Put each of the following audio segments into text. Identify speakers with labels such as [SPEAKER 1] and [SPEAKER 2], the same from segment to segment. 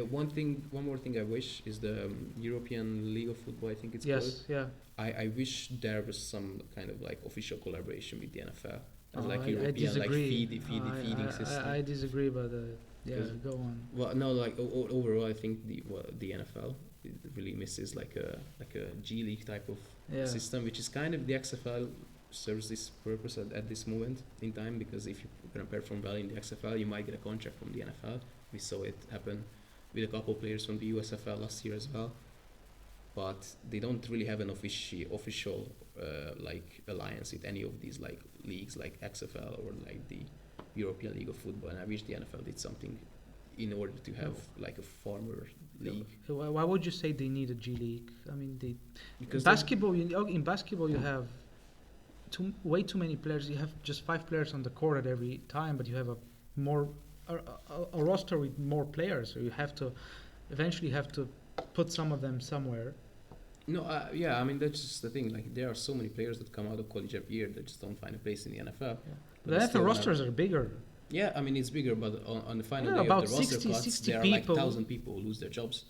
[SPEAKER 1] one more thing I wish is the European League of Football. I think it's called.
[SPEAKER 2] Yes, yeah.
[SPEAKER 1] I wish there was some kind of like official collaboration with the NFL as like
[SPEAKER 2] I
[SPEAKER 1] European like
[SPEAKER 2] disagree.
[SPEAKER 1] feeding system.
[SPEAKER 2] I disagree, but yeah,
[SPEAKER 1] 'Cause-
[SPEAKER 2] go on.
[SPEAKER 1] Well, no, like overall, I think the NFL really misses like a G League type of
[SPEAKER 2] Yeah.
[SPEAKER 1] system, which is kind of the XFL serves this purpose at this moment in time, because if you can perform well in the XFL, you might get a contract from the NFL. We saw it happen with a couple players from the USFL last year as well, but they don't really have an official like alliance with any of these like leagues like XFL or like the European League of Football. And I wish the NFL did something in order to have like a former league.
[SPEAKER 2] Why would you say they need a G League? I mean,
[SPEAKER 1] Because
[SPEAKER 2] in basketball you have way too many players. You have just 5 players on the court at every time, but you have a roster with more players. So you have to eventually put some of them somewhere.
[SPEAKER 1] No, yeah, I mean that's just the thing. Like there are so many players that come out of college every year that just don't find a place in the NFL.
[SPEAKER 2] Yeah.
[SPEAKER 1] But
[SPEAKER 2] The
[SPEAKER 1] they
[SPEAKER 2] NFL
[SPEAKER 1] still
[SPEAKER 2] rosters are bigger.
[SPEAKER 1] Yeah, I mean it's bigger, but on the final
[SPEAKER 2] Yeah,
[SPEAKER 1] day
[SPEAKER 2] about
[SPEAKER 1] of the roster
[SPEAKER 2] 60
[SPEAKER 1] cuts,
[SPEAKER 2] 60
[SPEAKER 1] there are like
[SPEAKER 2] people.
[SPEAKER 1] 1,000 people who lose their jobs.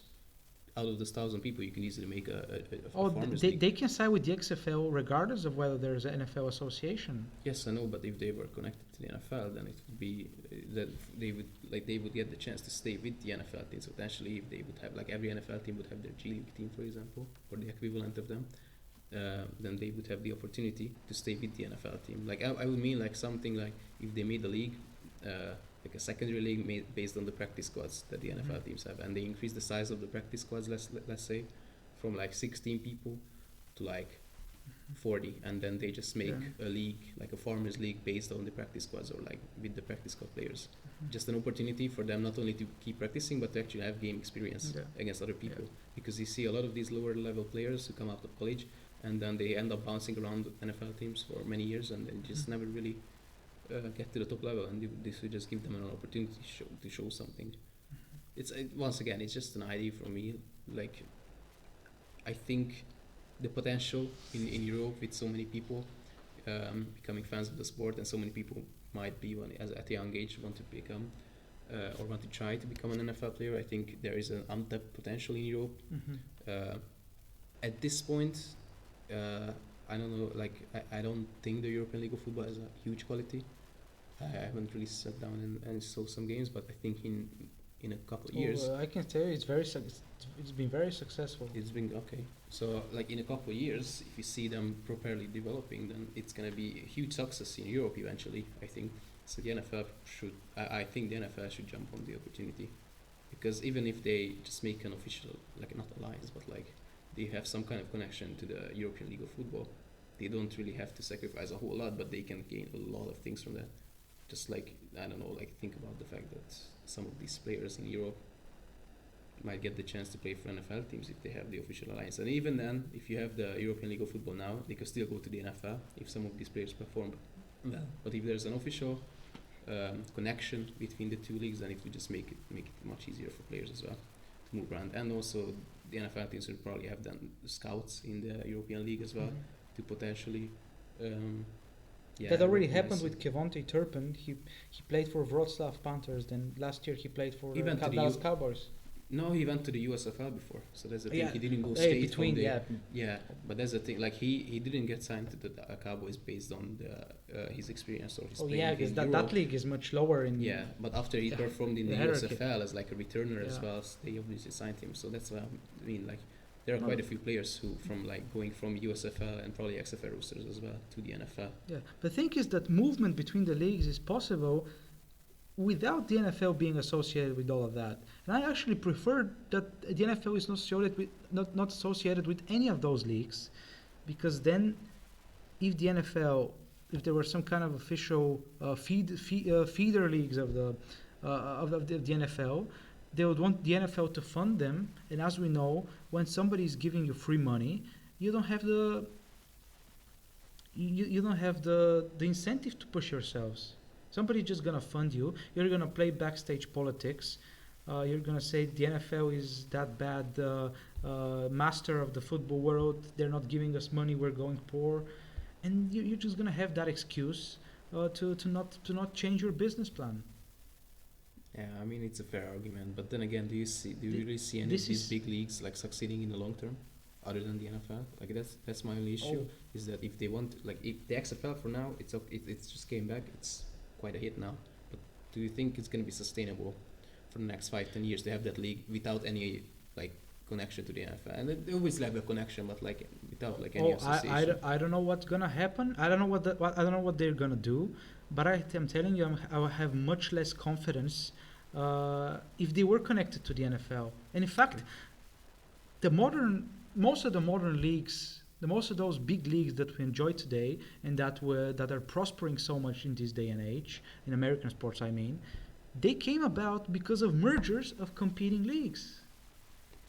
[SPEAKER 1] Out of those 1,000 people, you can easily make a farmers league.
[SPEAKER 2] They can sign with the XFL regardless of whether there's an NFL association.
[SPEAKER 1] Yes, I know, but if they were connected to the NFL, then it would be that they would get the chance to stay with the NFL teams. Potentially, if they would have like every NFL team would have their G League team, for example, or the equivalent of them, then they would have the opportunity to stay with the NFL team. Like I would mean like something like if they made a league, like a secondary league made based on the practice squads that the NFL teams have, and they increase the size of the practice squads. Let's say from like 16 people to like 40, and then they just make a league, like a farmers league, based on the practice squads or like with the practice squad players. Just an opportunity for them not only to keep practicing but to actually have game experience against other people. Because you see a lot of these lower level players who come out of college and then they end up bouncing around NFL teams for many years and then just never really get to the top level, and this will just give them an opportunity to show something. It's once again, it's just an idea from me. Like, I think the potential in Europe with so many people becoming fans of the sport, and so many people might be at a young age want to become or want to try to become an NFL player. I think there is an untapped potential in Europe. At this point, I don't know. Like, I don't think the European League of Football has a huge quality. I haven't really sat down and saw some games, but I think in a couple of years,
[SPEAKER 2] I can tell you it's been very successful.
[SPEAKER 1] it's been okay. So like in a couple of years, if you see them properly developing, then it's gonna be a huge success in Europe eventually, I think. So the NFL I think the NFL should jump on the opportunity, because even if they just make an official, like not alliance, but like they have some kind of connection to the European League of Football, they don't really have to sacrifice a whole lot, but they can gain a lot of things from that. Just like, I don't know, like think about the fact that some of these players in Europe might get the chance to play for NFL teams if they have the official alliance. And even then, if you have the European League of Football now, they can still go to the NFL if some of these players perform well. But if there's an official connection between the two leagues, then it would just make it much easier for players as well to move around. And also, the NFL teams will probably have done scouts in the European League as well to potentially.
[SPEAKER 2] That already happened with Kevontae Turpin. He played for Wrocław Panthers. Then last year he played for Dallas Cowboys.
[SPEAKER 1] No, he went to the USFL before, so that's the thing. He didn't go straight
[SPEAKER 2] between
[SPEAKER 1] from the but that's the thing. Like he didn't get signed to the Cowboys based on his experience or his.
[SPEAKER 2] Because that league is much lower in.
[SPEAKER 1] Yeah, but after he performed in the USFL as like a returner as well, they obviously signed him. So that's what I mean. Like there are quite a few players who from like going from USFL and probably XFL roosters as well to the NFL. Yeah,
[SPEAKER 2] the thing is that movement between the leagues is possible without the NFL being associated with all of that. And I actually prefer that the NFL is not associated with any of those leagues, because then if the NFL, if there were some kind of official feeder leagues of the NFL, they would want the NFL to fund them. And as we know, when somebody is giving you free money, you don't have the incentive to push yourselves. Somebody's just gonna fund you. You're gonna play backstage politics. You're gonna say the NFL is that bad, master of the football world. They're not giving us money. We're going poor, and you're just gonna have that excuse to not change your business plan.
[SPEAKER 1] Yeah, I mean it's a fair argument, but then again, do you
[SPEAKER 2] Th-
[SPEAKER 1] really see any of
[SPEAKER 2] this
[SPEAKER 1] these
[SPEAKER 2] is
[SPEAKER 1] big leagues like succeeding in the long term, other than the NFL? Like that's my only issue,
[SPEAKER 2] oh
[SPEAKER 1] is that if they want, like, if the XFL for now, it's just came back, it's quite a hit now, but do you think it's gonna be sustainable for the next 5-10 years to have that league without any, like, connection to the NFL? And they always have a connection, but like without like any association.
[SPEAKER 2] I don't know what's gonna happen. I don't know what I don't know what they're gonna do, but I'm telling you, I will have much less confidence if they were connected to the NFL. And in fact, the modern most of the modern leagues, the most of those big leagues that we enjoy today and that are prospering so much in this day and age in American sports, I mean, they came about because of mergers of competing leagues.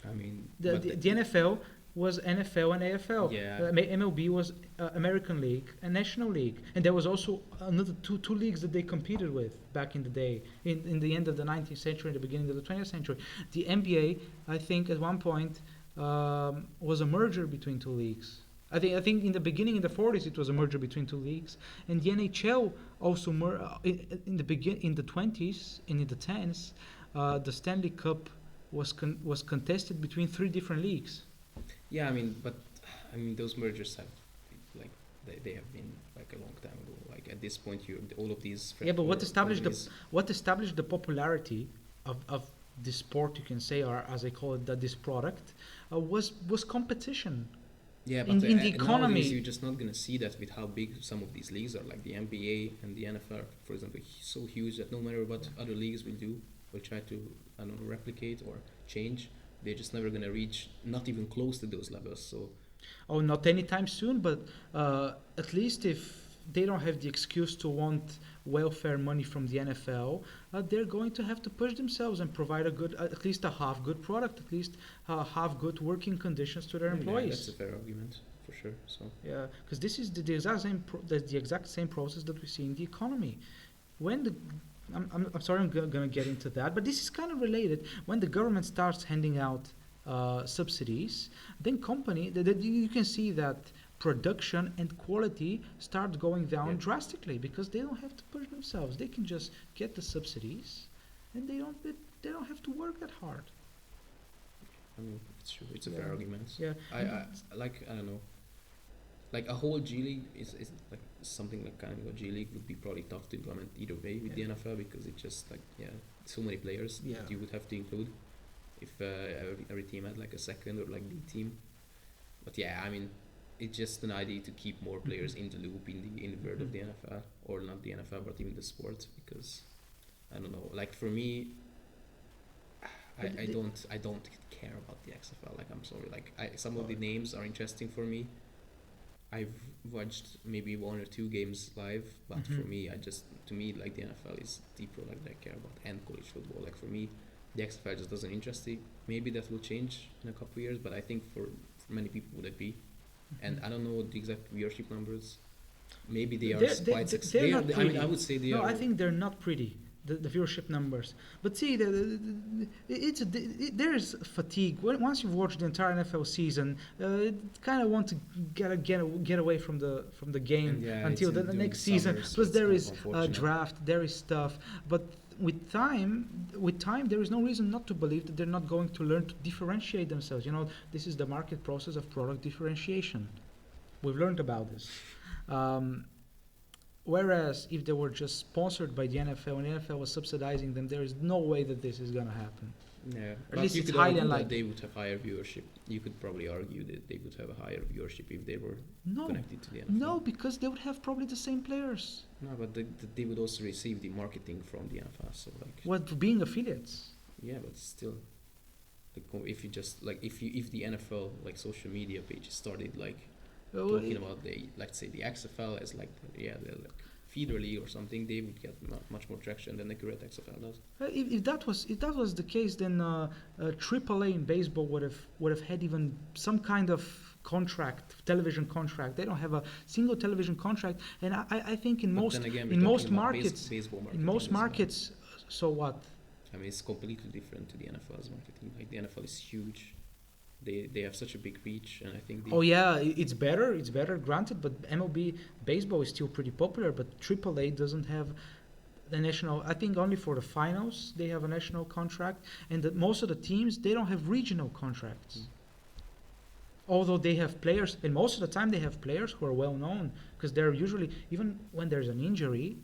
[SPEAKER 1] I mean,
[SPEAKER 2] The NFL was NFL and AFL.
[SPEAKER 1] yeah,
[SPEAKER 2] MLB was American League and National League, and there was also another two leagues that they competed with back in the day, in the end of the 19th century, the beginning of the 20th century. The NBA, I think, at one point was a merger between two leagues. I think in the beginning, in the 40s, it was a merger between two leagues, and the NHL also in the 20s and in the 10s, the Stanley Cup was contested between three different leagues.
[SPEAKER 1] yeah. I mean, but I mean those mergers have, like, they have been like a long time ago. Like at this point, you all of these.
[SPEAKER 2] Yeah, but
[SPEAKER 1] companies-
[SPEAKER 2] what established the popularity of this sport, you can say, or as I call it, that this product was competition.
[SPEAKER 1] Yeah, but
[SPEAKER 2] in the
[SPEAKER 1] nowadays
[SPEAKER 2] economy.
[SPEAKER 1] you're just not gonna see that with how big some of these leagues are. Like the NBA and the NFL, for example, so huge that no matter what other leagues will do, will try to, I don't know, replicate or change, they're just never gonna reach, not even close to those levels. So
[SPEAKER 2] Oh, not anytime soon, but at least if they don't have the excuse to want welfare money from the NFL, they're going to have to push themselves and provide a good, at least a half good product, at least half good working conditions to their
[SPEAKER 1] yeah,
[SPEAKER 2] employees.
[SPEAKER 1] that's a fair argument for sure. So
[SPEAKER 2] Yeah, because this is the exact same process that we see in the economy. When the I'm sorry, I'm going to get into that, but this is kind of related. When the government starts handing out subsidies, then you can see that production and quality start going down
[SPEAKER 1] Yeah.
[SPEAKER 2] drastically because they don't have to push themselves. They can just get the subsidies, and they don't have to work that hard.
[SPEAKER 1] I mean, it's true. It's a
[SPEAKER 2] Yeah.
[SPEAKER 1] fair argument.
[SPEAKER 2] Yeah.
[SPEAKER 1] I don't know. Like a whole G League is like something like kind of a G League would be probably tough to implement either way with
[SPEAKER 2] Yeah.
[SPEAKER 1] the NFL, because it's just like, yeah, so many players
[SPEAKER 2] Yeah.
[SPEAKER 1] that you would have to include if every team had like a second or like B team. But yeah, I mean, it's just an idea to keep more players in the loop in the world of the NFL, or not the NFL but even the sport, because I don't know. Like for me, I don't care about the XFL. Like I'm sorry. Like some of the names are interesting for me. I've watched maybe one or two games live, but for
[SPEAKER 2] Mhm.
[SPEAKER 1] me, to me, like the NFL is the product that I care about, and college football. Like for me, the XFL just doesn't interest me. Maybe that will change in a couple of years, but I think for many people would agree. And I don't know the exact viewership numbers. Maybe they are quite successful.
[SPEAKER 2] they're not
[SPEAKER 1] I mean, I
[SPEAKER 2] pretty.
[SPEAKER 1] would say they
[SPEAKER 2] No,
[SPEAKER 1] are.
[SPEAKER 2] I think they're not pretty. The viewership numbers, but see, there's fatigue. Once you've watched the entire NFL season, kind of want to get away from the game
[SPEAKER 1] And yeah,
[SPEAKER 2] until
[SPEAKER 1] it's
[SPEAKER 2] the
[SPEAKER 1] during
[SPEAKER 2] next
[SPEAKER 1] the
[SPEAKER 2] season.
[SPEAKER 1] summer, so
[SPEAKER 2] Plus,
[SPEAKER 1] it's
[SPEAKER 2] there
[SPEAKER 1] kind of
[SPEAKER 2] is
[SPEAKER 1] unfortunate.
[SPEAKER 2] draft, there is stuff. But with time, there is no reason not to believe that they're not going to learn to differentiate themselves. You know, this is the market process of product differentiation. We've learned about this. Whereas if they were just sponsored by the NFL and the NFL was subsidizing them, there is no way that this is going to happen.
[SPEAKER 1] Yeah,
[SPEAKER 2] At
[SPEAKER 1] but
[SPEAKER 2] least
[SPEAKER 1] you
[SPEAKER 2] it's
[SPEAKER 1] could
[SPEAKER 2] highly
[SPEAKER 1] argue that
[SPEAKER 2] unlikely.
[SPEAKER 1] they would have higher viewership. You could probably argue that they would have a higher viewership if they were
[SPEAKER 2] No,
[SPEAKER 1] connected to the NFL.
[SPEAKER 2] no, because they would have probably the same players.
[SPEAKER 1] No, but they would also receive the marketing from the NFL. So like,
[SPEAKER 2] What being affiliates?
[SPEAKER 1] yeah, but still, like if you just like if the NFL like social media pages started like talking about let's say the XFL as like the like feeder league or something, they would get much more traction than the current XFL does.
[SPEAKER 2] If that was the case, then AAA in baseball would have had even some kind of contract, television contract. They don't have a single television contract, and I think in
[SPEAKER 1] But
[SPEAKER 2] most
[SPEAKER 1] then again, we're
[SPEAKER 2] in most
[SPEAKER 1] talking about
[SPEAKER 2] markets,
[SPEAKER 1] baseball
[SPEAKER 2] in
[SPEAKER 1] marketing
[SPEAKER 2] most
[SPEAKER 1] as well.
[SPEAKER 2] markets, so what?
[SPEAKER 1] I mean, it's completely different to the NFL's marketing. Like the NFL is huge. They have such a big reach, and I think
[SPEAKER 2] Oh yeah, it's better. It's better, granted. But MLB baseball is still pretty popular. But AAA doesn't have the national. I think only for the finals they have a national contract, and most of the teams they don't have regional contracts. Although they have players, and most of the time they have players who are well known because they're usually even when there's an injury,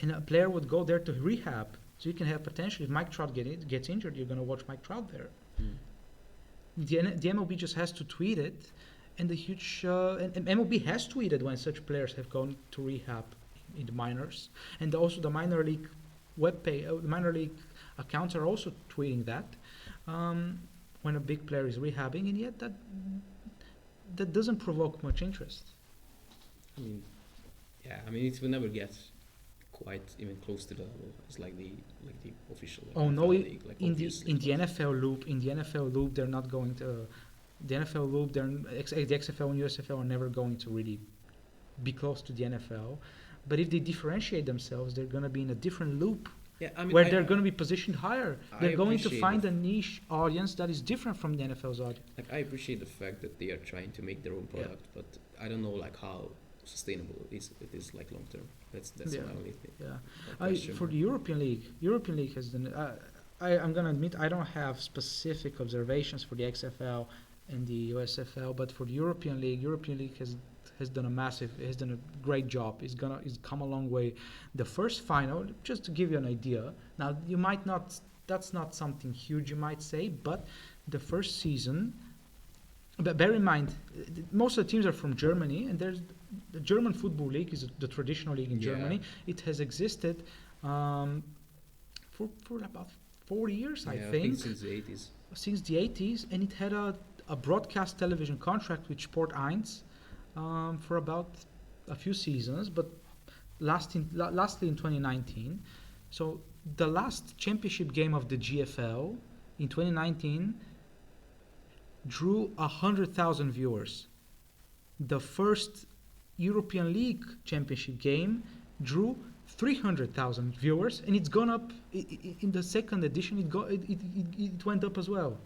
[SPEAKER 2] and a player would go there to rehab. So you can have potentially if Mike Trout gets injured, you're gonna watch Mike Trout there. The MLB just has to tweet it, and the huge and MLB has tweeted when such players have gone to rehab in the minors, and also the minor league the minor league accounts are also tweeting that when a big player is rehabbing, and yet that doesn't provoke much interest.
[SPEAKER 1] I mean, yeah, I mean it will never get quite even close to the level as like the official. Like,
[SPEAKER 2] Oh no!
[SPEAKER 1] NFL league, like,
[SPEAKER 2] In the
[SPEAKER 1] obviously,
[SPEAKER 2] in the NFL loop, they're not going to. The NFL loop, the XFL and USFL are never going to really be close to the NFL. But if they differentiate themselves, they're going to be in a different loop
[SPEAKER 1] yeah, I mean,
[SPEAKER 2] where they're going to be positioned higher.
[SPEAKER 1] I
[SPEAKER 2] They're going to
[SPEAKER 1] appreciate
[SPEAKER 2] find a niche audience that is different from the NFL's audience.
[SPEAKER 1] like I appreciate the fact that they are trying to make their own
[SPEAKER 2] Yeah.
[SPEAKER 1] product, but I don't know like how sustainable it is like long term. That's
[SPEAKER 2] Yeah.
[SPEAKER 1] my only thing.
[SPEAKER 2] Yeah.
[SPEAKER 1] Question.
[SPEAKER 2] For the European League has done. I'm going to admit I don't have specific observations for the XFL and the USFL, but for the European League has done a great job. It's come a long way. The first final, just to give you an idea. Now you might not. That's not something huge, you might say, but the first season. But bear in mind, most of the teams are from Germany, and there's the German Football League is the traditional league in
[SPEAKER 1] Yeah.
[SPEAKER 2] Germany. It has existed for about 40 years, I
[SPEAKER 1] Yeah,
[SPEAKER 2] think,
[SPEAKER 1] since the 80s.
[SPEAKER 2] since the 80s, and it had a broadcast television contract with Sport 1 for about a few seasons, but lastly in 2019. So the last championship game of the GFL in 2019 drew 100,000 viewers. The first European League championship game drew 300,000 viewers, and it's gone up in the second edition. It went up as well.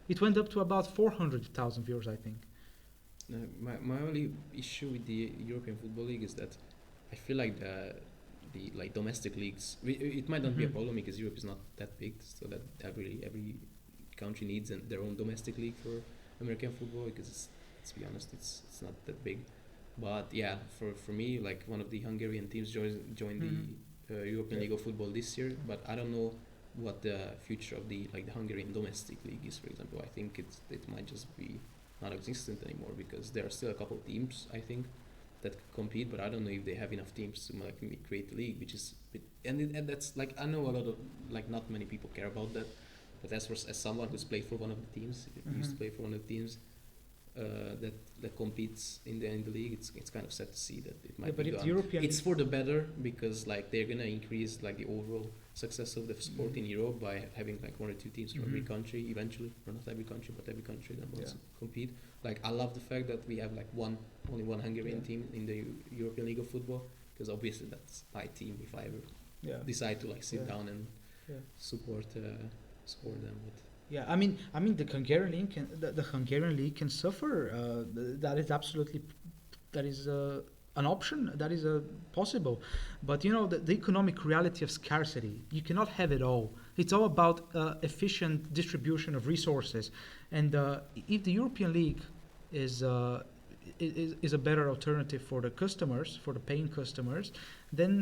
[SPEAKER 2] It went up to about 400,000 viewers, I think.
[SPEAKER 1] My only issue with the European Football League is that I feel like the like domestic leagues. It might not be a
[SPEAKER 2] Mhm.
[SPEAKER 1] problem because Europe is not that big, so that every country needs their own domestic league for American football because let's be honest, it's not that big. But yeah, for me, like one of the Hungarian teams joined the European League of Football this year, but I don't know what the future of the Hungarian domestic league is. For example, I think it might just be not existent anymore because there are still a couple teams I think that compete, but I don't know if they have enough teams to like create a league, which is and that's like I know a lot of like not many people care about that. But as someone who's played for one of the teams, used to play for one of the teams that competes in the league, it's kind of sad to see that it might
[SPEAKER 2] but
[SPEAKER 1] be
[SPEAKER 2] it's
[SPEAKER 1] gone.
[SPEAKER 2] European.
[SPEAKER 1] It's for the better because like they're gonna increase like the overall success of the sport in Europe by having like one or two teams from every country eventually, or not every country, but every country that wants to compete. Like I love the fact that we have like only one Hungarian team in the European League of Football, because obviously that's my team if I ever decide to like sit down and support them. But
[SPEAKER 2] Yeah, I mean, the Hungarian league can suffer. That is absolutely, that is an option. That is possible. But you know, the economic reality of scarcity. You cannot have it all. It's all about efficient distribution of resources. And if the European League is a better alternative for the customers, for the paying customers, then.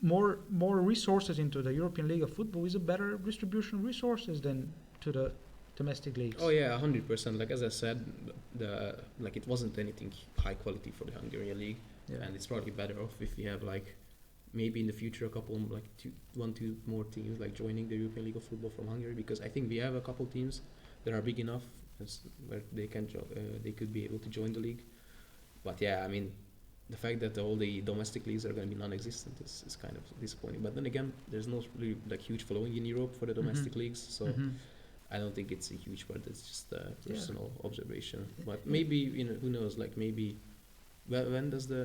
[SPEAKER 2] More resources into the European League of Football is a better distribution of resources than to the domestic leagues.
[SPEAKER 1] oh yeah, 100%. Like as I said, it wasn't anything high quality for the Hungarian league, and it's probably better off if we have like maybe in the future a couple like two more teams like joining the European League of Football from Hungary, because I think we have a couple teams that are big enough where they can they could be able to join the league. But yeah, I mean, the fact that all the domestic leagues are going to be non-existent is kind of disappointing. But then again, there's no really like huge following in Europe for the domestic leagues, so I don't think it's a huge part. It's just a personal observation. But maybe who knows? Like maybe when does the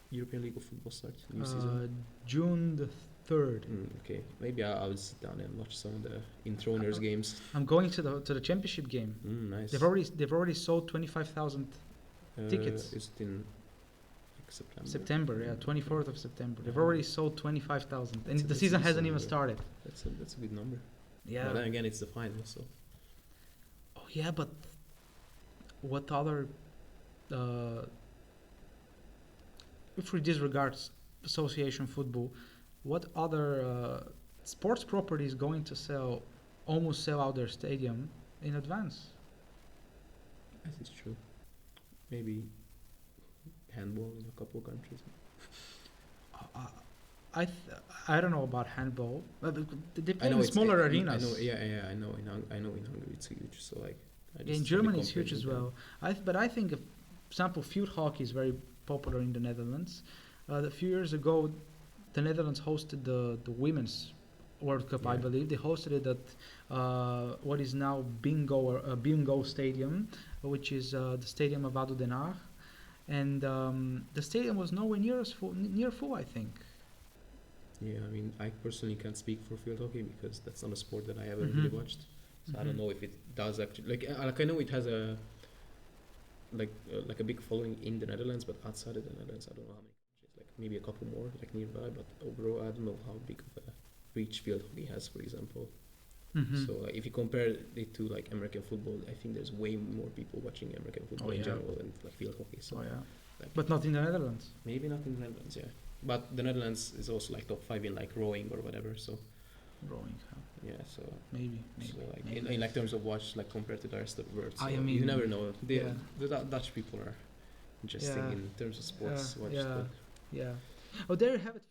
[SPEAKER 1] European League of Football start? New season?
[SPEAKER 2] June the 3rd.
[SPEAKER 1] Okay, maybe I'll sit down and watch some of the Inthroners games.
[SPEAKER 2] I'm going to the championship game.
[SPEAKER 1] Nice.
[SPEAKER 2] They've already sold 25,000 tickets.
[SPEAKER 1] Is it in September.
[SPEAKER 2] September, yeah, 24th of September. They've
[SPEAKER 1] Yeah.
[SPEAKER 2] already sold 25,000, and
[SPEAKER 1] That's a-
[SPEAKER 2] the
[SPEAKER 1] that's a
[SPEAKER 2] season hasn't
[SPEAKER 1] decent
[SPEAKER 2] even
[SPEAKER 1] number.
[SPEAKER 2] started.
[SPEAKER 1] That's a good number.
[SPEAKER 2] Yeah.
[SPEAKER 1] But then again, it's the final, so
[SPEAKER 2] Oh yeah, but what other? If we disregard association football, what other sports property is going to almost sell out their stadium in advance?
[SPEAKER 1] that is true. Maybe handball in a couple of countries.
[SPEAKER 2] Uh, I don't know about handball, but they
[SPEAKER 1] I
[SPEAKER 2] play
[SPEAKER 1] know
[SPEAKER 2] in
[SPEAKER 1] it's
[SPEAKER 2] smaller
[SPEAKER 1] I
[SPEAKER 2] arenas.
[SPEAKER 1] know, yeah, I know. I know in Hungary it's huge. So like, I
[SPEAKER 2] Yeah, in
[SPEAKER 1] just
[SPEAKER 2] Germany
[SPEAKER 1] only
[SPEAKER 2] it's
[SPEAKER 1] compared
[SPEAKER 2] huge as
[SPEAKER 1] with them.
[SPEAKER 2] well. But I think, for example, field hockey is very popular in the Netherlands. A few years ago, the Netherlands hosted the women's World Cup, I
[SPEAKER 1] Yeah.
[SPEAKER 2] believe. They hosted it at what is now Bingo Stadium, which is the stadium of ADO Den Haag. And the stadium was nowhere near full, I think.
[SPEAKER 1] Yeah, I mean, I personally can't speak for field hockey because that's not a sport that I ever
[SPEAKER 2] Mhm.
[SPEAKER 1] really watched. So I don't know if it does actually like I know it has a like a big following in the Netherlands, but outside of the Netherlands, I don't know how many countries. Like maybe a couple more like nearby, but overall, I don't know how big of a reach field hockey has, for example.
[SPEAKER 2] Mhm.
[SPEAKER 1] So like, if you compare it to like American football, I think there's way more people watching American football
[SPEAKER 2] Oh,
[SPEAKER 1] in
[SPEAKER 2] yeah.
[SPEAKER 1] general than like field hockey. So
[SPEAKER 2] Oh yeah,
[SPEAKER 1] like,
[SPEAKER 2] but not in the Netherlands.
[SPEAKER 1] maybe not in the Netherlands, yeah. But the Netherlands is also like top 5 in like rowing or whatever. So
[SPEAKER 2] Rowing, huh?
[SPEAKER 1] yeah, so
[SPEAKER 2] Maybe.
[SPEAKER 1] so like
[SPEAKER 2] maybe.
[SPEAKER 1] in like terms of watch, like compared to the rest of the world, so
[SPEAKER 2] I
[SPEAKER 1] you
[SPEAKER 2] mean,
[SPEAKER 1] never know.
[SPEAKER 2] yeah.
[SPEAKER 1] The Dutch people are interesting
[SPEAKER 2] Yeah.
[SPEAKER 1] in terms of sports watch.
[SPEAKER 2] Yeah.
[SPEAKER 1] But
[SPEAKER 2] Yeah. Oh, there you have it, folks.